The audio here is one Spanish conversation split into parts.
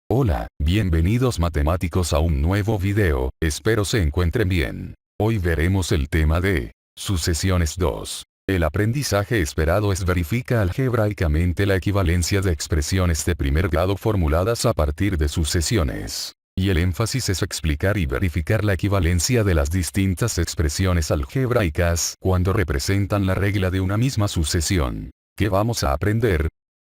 Hola, bienvenidos matemáticos a un nuevo video, espero se encuentren bien. Hoy veremos el tema de sucesiones 2. El aprendizaje esperado es verifica algebraicamente la equivalencia de expresiones de primer grado formuladas a partir de sucesiones. Y el énfasis es explicar y verificar la equivalencia de las distintas expresiones algebraicas cuando representan la regla de una misma sucesión. ¿Qué vamos a aprender?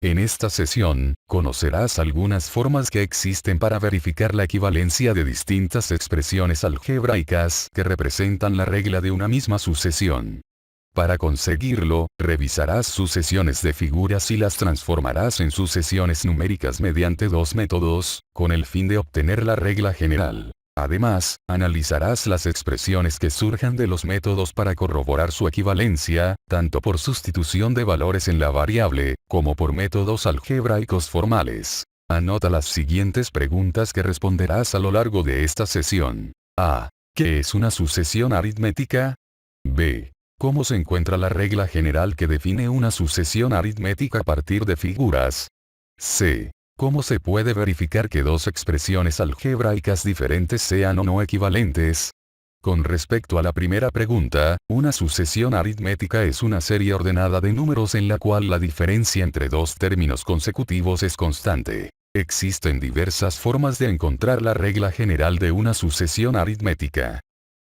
En esta sesión, conocerás algunas formas que existen para verificar la equivalencia de distintas expresiones algebraicas que representan la regla de una misma sucesión. Para conseguirlo, revisarás sucesiones de figuras y las transformarás en sucesiones numéricas mediante dos métodos, con el fin de obtener la regla general. Además, analizarás las expresiones que surjan de los métodos para corroborar su equivalencia, tanto por sustitución de valores en la variable, como por métodos algebraicos formales. Anota las siguientes preguntas que responderás a lo largo de esta sesión. A. ¿Qué es una sucesión aritmética? B. ¿Cómo se encuentra la regla general que define una sucesión aritmética a partir de figuras? C. ¿Cómo se puede verificar que dos expresiones algebraicas diferentes sean o no equivalentes? Con respecto a la primera pregunta, una sucesión aritmética es una serie ordenada de números en la cual la diferencia entre dos términos consecutivos es constante. Existen diversas formas de encontrar la regla general de una sucesión aritmética.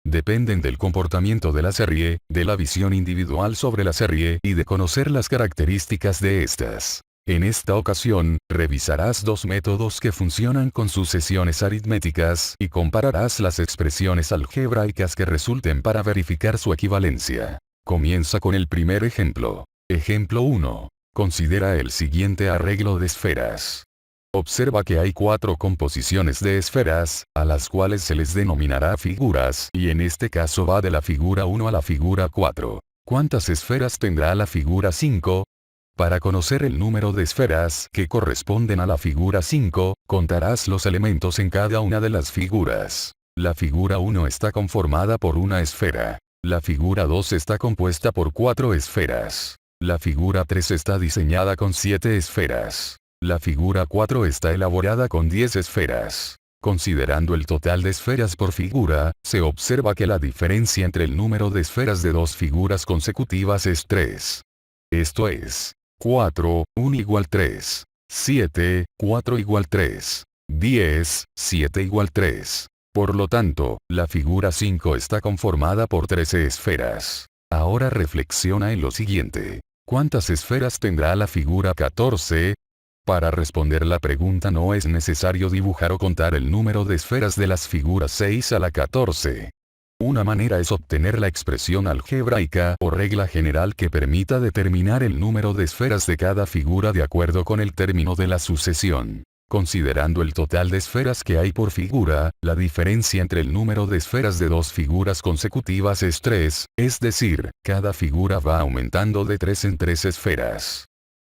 Dependen del comportamiento de la serie, de la visión individual sobre la serie y de conocer las características de estas. En esta ocasión, revisarás dos métodos que funcionan con sucesiones aritméticas y compararás las expresiones algebraicas que resulten para verificar su equivalencia. Comienza con el primer ejemplo. Ejemplo 1. Considera el siguiente arreglo de esferas. Observa que hay 4 composiciones de esferas, a las cuales se les denominará figuras, y en este caso va de la figura 1 a la figura 4. ¿Cuántas esferas tendrá la figura 5? Para conocer el número de esferas que corresponden a la figura 5, contarás los elementos en cada una de las figuras. La figura 1 está conformada por una esfera. La figura 2 está compuesta por 4 esferas. La figura 3 está diseñada con 7 esferas. La figura 4 está elaborada con 10 esferas. Considerando el total de esferas por figura, se observa que la diferencia entre el número de esferas de dos figuras consecutivas es 3. Esto es 4, 1 igual 3. 7, 4 igual 3. 10, 7 igual 3. Por lo tanto, la figura 5 está conformada por 13 esferas. Ahora reflexiona en lo siguiente. ¿Cuántas esferas tendrá la figura 14? Para responder la pregunta no es necesario dibujar o contar el número de esferas de las figuras 6 a la 14. Una manera es obtener la expresión algebraica o regla general que permita determinar el número de esferas de cada figura de acuerdo con el término de la sucesión. Considerando el total de esferas que hay por figura, la diferencia entre el número de esferas de dos figuras consecutivas es 3, es decir, cada figura va aumentando de 3 en 3 esferas.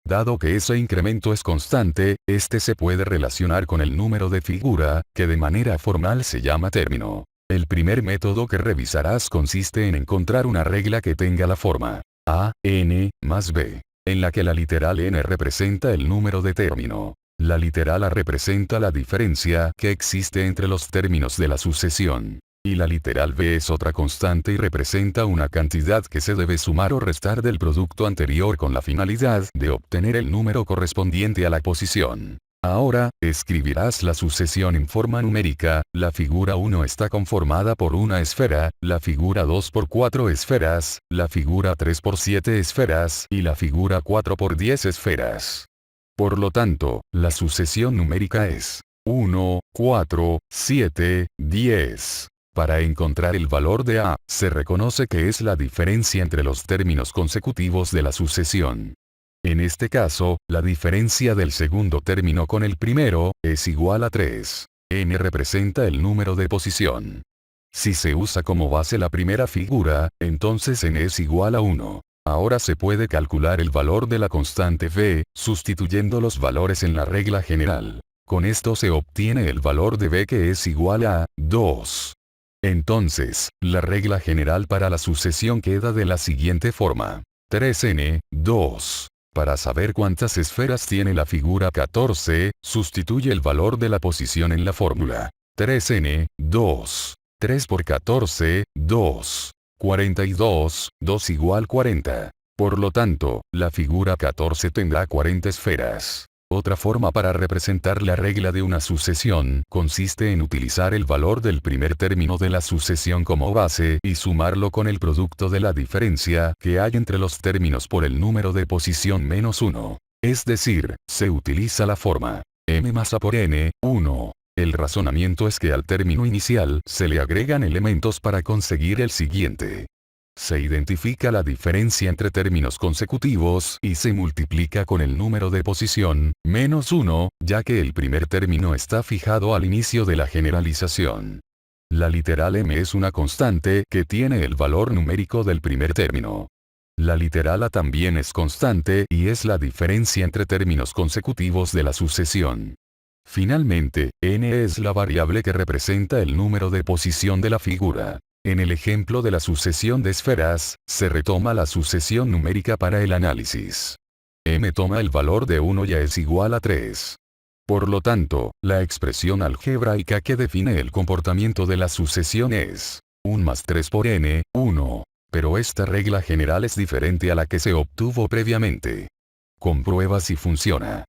Dado que ese incremento es constante, este se puede relacionar con el número de figura, que de manera formal se llama término. El primer método que revisarás consiste en encontrar una regla que tenga la forma a, n, más b, en la que la literal n representa el número de término. La literal a representa la diferencia que existe entre los términos de la sucesión. Y la literal b es otra constante y representa una cantidad que se debe sumar o restar del producto anterior con la finalidad de obtener el número correspondiente a la posición. Ahora, escribirás la sucesión en forma numérica. La figura 1 está conformada por una esfera, la figura 2 por 4 esferas, la figura 3 por 7 esferas y la figura 4 por 10 esferas. Por lo tanto, la sucesión numérica es 1, 4, 7, 10. Para encontrar el valor de a, se reconoce que es la diferencia entre los términos consecutivos de la sucesión. En este caso, la diferencia del segundo término con el primero, es igual a 3. N representa el número de posición. Si se usa como base la primera figura, entonces n es igual a 1. Ahora se puede calcular el valor de la constante b, sustituyendo los valores en la regla general. Con esto se obtiene el valor de b que es igual a 2. Entonces, la regla general para la sucesión queda de la siguiente forma. 3n, 2. Para saber cuántas esferas tiene la figura 14, sustituye el valor de la posición en la fórmula. 3n, 2. 3 por 14, 2. 42, 2 igual 40. Por lo tanto, la figura 14 tendrá 40 esferas. Otra forma para representar la regla de una sucesión consiste en utilizar el valor del primer término de la sucesión como base y sumarlo con el producto de la diferencia que hay entre los términos por el número de posición menos 1. Es decir, se utiliza la forma m más a por n, 1. El razonamiento es que al término inicial se le agregan elementos para conseguir el siguiente. Se identifica la diferencia entre términos consecutivos y se multiplica con el número de posición, menos 1, ya que el primer término está fijado al inicio de la generalización. La literal m es una constante que tiene el valor numérico del primer término. La literal a también es constante y es la diferencia entre términos consecutivos de la sucesión. Finalmente, n es la variable que representa el número de posición de la figura. En el ejemplo de la sucesión de esferas, se retoma la sucesión numérica para el análisis. M toma el valor de 1 y es igual a 3. Por lo tanto, la expresión algebraica que define el comportamiento de la sucesión es 1 más 3 por n, 1. Pero esta regla general es diferente a la que se obtuvo previamente. Comprueba si funciona.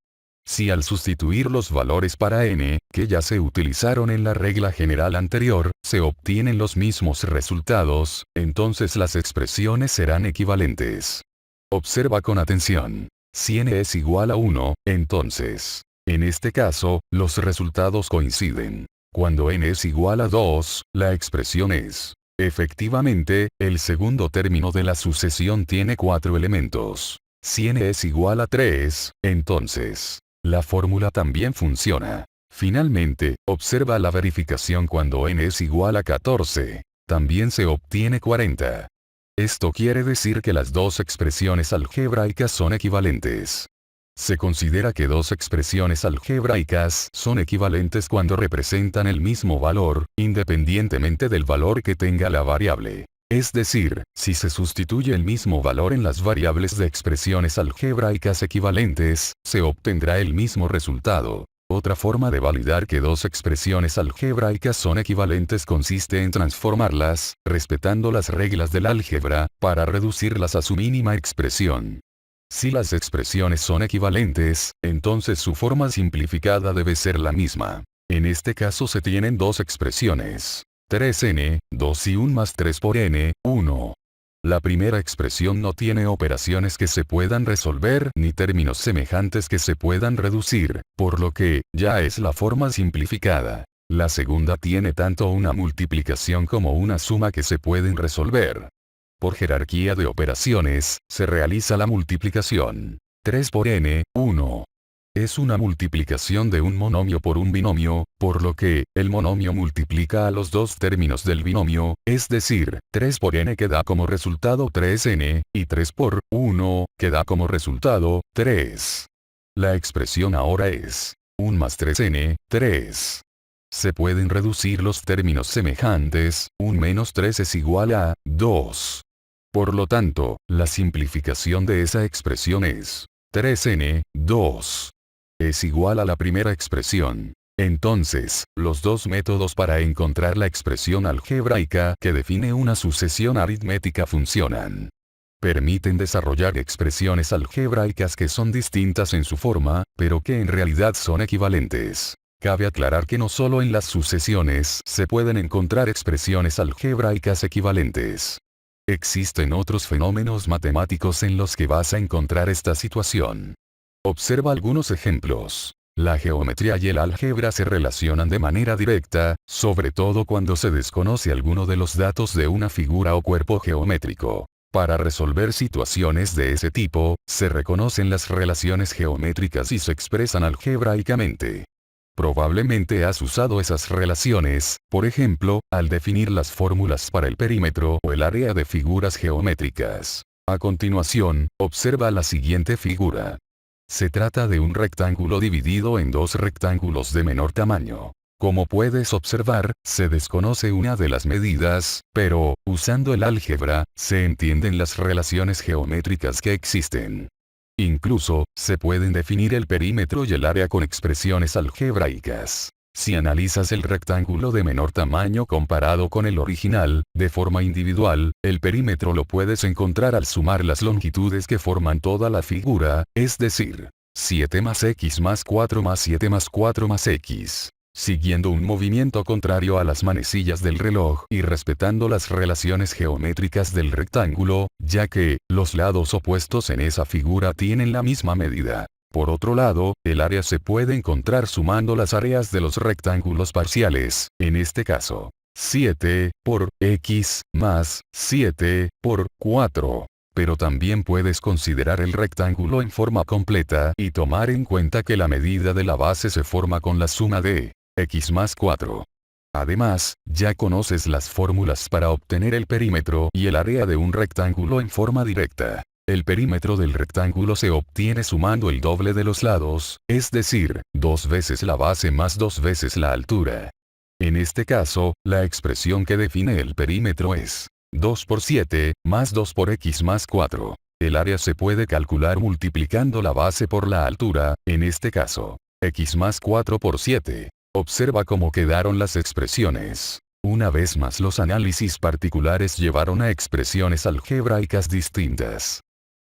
Si al sustituir los valores para n, que ya se utilizaron en la regla general anterior, se obtienen los mismos resultados, entonces las expresiones serán equivalentes. Observa con atención. Si n es igual a 1, entonces, en este caso, los resultados coinciden. Cuando n es igual a 2, la expresión es. Efectivamente, el segundo término de la sucesión tiene 4 elementos. Si n es igual a 3, entonces, la fórmula también funciona. Finalmente, observa la verificación cuando n es igual a 14. También se obtiene 40. Esto quiere decir que las dos expresiones algebraicas son equivalentes. Se considera que dos expresiones algebraicas son equivalentes cuando representan el mismo valor, independientemente del valor que tenga la variable. Es decir, si se sustituye el mismo valor en las variables de expresiones algebraicas equivalentes, se obtendrá el mismo resultado. Otra forma de validar que dos expresiones algebraicas son equivalentes consiste en transformarlas, respetando las reglas del álgebra, para reducirlas a su mínima expresión. Si las expresiones son equivalentes, entonces su forma simplificada debe ser la misma. En este caso se tienen dos expresiones. 3n, 2 y 1 más 3 por n, 1. La primera expresión no tiene operaciones que se puedan resolver ni términos semejantes que se puedan reducir, por lo que, ya es la forma simplificada. La segunda tiene tanto una multiplicación como una suma que se pueden resolver. Por jerarquía de operaciones, se realiza la multiplicación. 3 por n, 1. Es una multiplicación de un monomio por un binomio, por lo que, el monomio multiplica a los dos términos del binomio, es decir, 3 por n que da como resultado 3n, y 3 por 1, que da como resultado 3. La expresión ahora es 1 más 3n, 3. Se pueden reducir los términos semejantes, 1 menos 3 es igual a 2. Por lo tanto, la simplificación de esa expresión es 3n, 2. Es igual a la primera expresión. Entonces, los dos métodos para encontrar la expresión algebraica que define una sucesión aritmética funcionan. Permiten desarrollar expresiones algebraicas que son distintas en su forma, pero que en realidad son equivalentes. Cabe aclarar que no solo en las sucesiones se pueden encontrar expresiones algebraicas equivalentes. Existen otros fenómenos matemáticos en los que vas a encontrar esta situación. Observa algunos ejemplos. La geometría y el álgebra se relacionan de manera directa, sobre todo cuando se desconoce alguno de los datos de una figura o cuerpo geométrico. Para resolver situaciones de ese tipo, se reconocen las relaciones geométricas y se expresan algebraicamente. Probablemente has usado esas relaciones, por ejemplo, al definir las fórmulas para el perímetro o el área de figuras geométricas. A continuación, observa la siguiente figura. Se trata de un rectángulo dividido en dos rectángulos de menor tamaño. Como puedes observar, se desconoce una de las medidas, pero, usando el álgebra, se entienden las relaciones geométricas que existen. Incluso, se pueden definir el perímetro y el área con expresiones algebraicas. Si analizas el rectángulo de menor tamaño comparado con el original, de forma individual, el perímetro lo puedes encontrar al sumar las longitudes que forman toda la figura, es decir, 7 más x más 4 más 7 más 4 más x. Siguiendo un movimiento contrario a las manecillas del reloj y respetando las relaciones geométricas del rectángulo, ya que, los lados opuestos en esa figura tienen la misma medida. Por otro lado, el área se puede encontrar sumando las áreas de los rectángulos parciales, en este caso, 7 por x más 7 por 4. Pero también puedes considerar el rectángulo en forma completa y tomar en cuenta que la medida de la base se forma con la suma de x más 4. Además, ya conoces las fórmulas para obtener el perímetro y el área de un rectángulo en forma directa. El perímetro del rectángulo se obtiene sumando el doble de los lados, es decir, 2 veces la base más 2 veces la altura. En este caso, la expresión que define el perímetro es 2 por 7, más 2 por x más 4. El área se puede calcular multiplicando la base por la altura, en este caso, x más 4 por 7. Observa cómo quedaron las expresiones. Una vez más los análisis particulares llevaron a expresiones algebraicas distintas.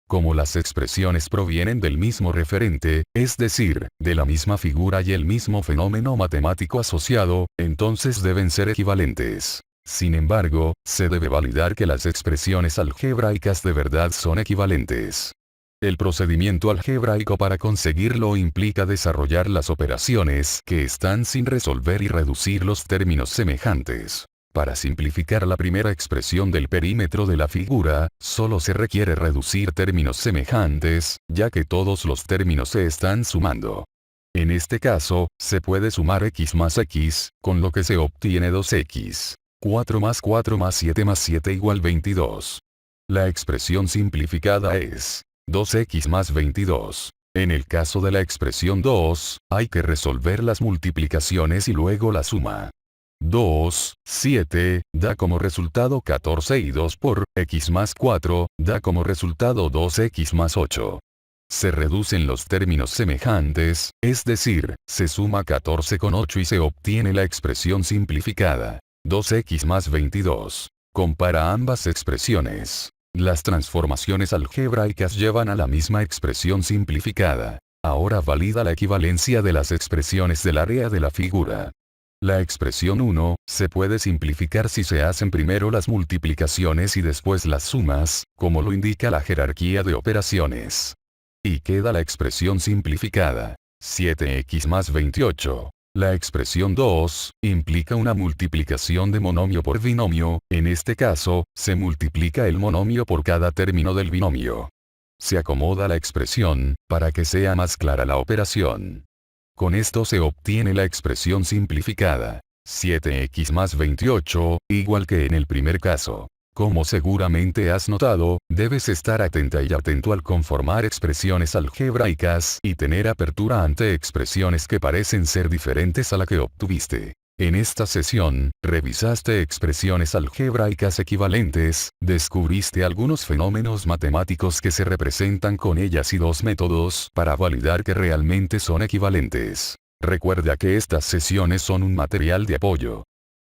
Como las expresiones provienen del mismo referente, es decir, de la misma figura y el mismo fenómeno matemático asociado, entonces deben ser equivalentes. Sin embargo, se debe validar que las expresiones algebraicas de verdad son equivalentes. El procedimiento algebraico para conseguirlo implica desarrollar las operaciones que están sin resolver y reducir los términos semejantes. Para simplificar la primera expresión del perímetro de la figura, solo se requiere reducir términos semejantes, ya que todos los términos se están sumando. En este caso, se puede sumar x más x, con lo que se obtiene 2x. 4 más 4 más 7 más 7 igual 22. La expresión simplificada es 2x más 22. En el caso de la expresión 2, hay que resolver las multiplicaciones y luego la suma. 2, 7, da como resultado 14 y 2 por x más 4, da como resultado 2x más 8. Se reducen los términos semejantes, es decir, se suma 14 con 8 y se obtiene la expresión simplificada. 2x más 22. Compara ambas expresiones. Las transformaciones algebraicas llevan a la misma expresión simplificada. Ahora valida la equivalencia de las expresiones del área de la figura. La expresión 1, se puede simplificar si se hacen primero las multiplicaciones y después las sumas, como lo indica la jerarquía de operaciones. Y queda la expresión simplificada. 7x más 28. La expresión 2, implica una multiplicación de monomio por binomio, en este caso, se multiplica el monomio por cada término del binomio. Se acomoda la expresión, para que sea más clara la operación. Con esto se obtiene la expresión simplificada. 7x más 28, igual que en el primer caso. Como seguramente has notado, debes estar atenta y atento al conformar expresiones algebraicas y tener apertura ante expresiones que parecen ser diferentes a la que obtuviste. En esta sesión, revisaste expresiones algebraicas equivalentes, descubriste algunos fenómenos matemáticos que se representan con ellas y 2 métodos para validar que realmente son equivalentes. Recuerda que estas sesiones son un material de apoyo.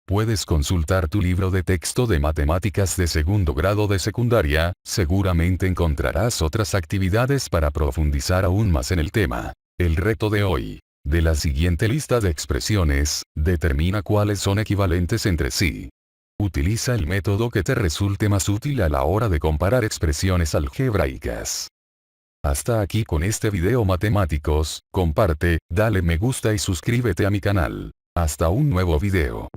Puedes consultar tu libro de texto de matemáticas de segundo grado de secundaria, seguramente encontrarás otras actividades para profundizar aún más en el tema. El reto de hoy. De la siguiente lista de expresiones, determina cuáles son equivalentes entre sí. Utiliza el método que te resulte más útil a la hora de comparar expresiones algebraicas. Hasta aquí con este video matemáticos, comparte, dale me gusta y suscríbete a mi canal. Hasta un nuevo video.